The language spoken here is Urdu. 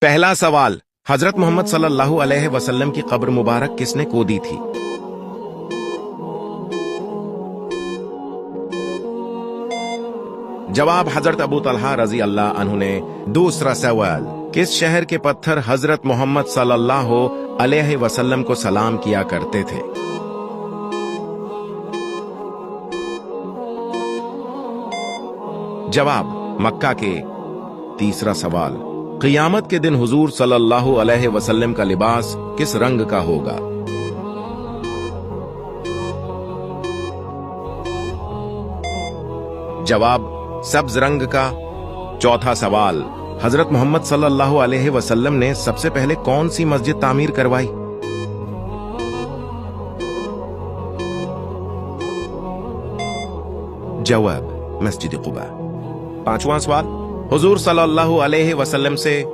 پہلا سوال، حضرت محمد صلی اللہ علیہ وسلم کی قبر مبارک کس نے کھودی تھی؟ جواب، حضرت ابو طلحہ رضی اللہ عنہ نے۔ دوسرا سوال، کس شہر کے پتھر حضرت محمد صلی اللہ علیہ وسلم کو سلام کیا کرتے تھے؟ جواب، مکہ کے۔ تیسرا سوال، قیامت کے دن حضور صلی اللہ علیہ وسلم کا لباس کس رنگ کا ہوگا؟ جواب، سبز رنگ کا۔ چوتھا سوال، حضرت محمد صلی اللہ علیہ وسلم نے سب سے پہلے کون سی مسجد تعمیر کروائی؟ جواب، مسجد قباء۔ پانچواں سوال، حضور صلی اللہ علیہ وسلم سے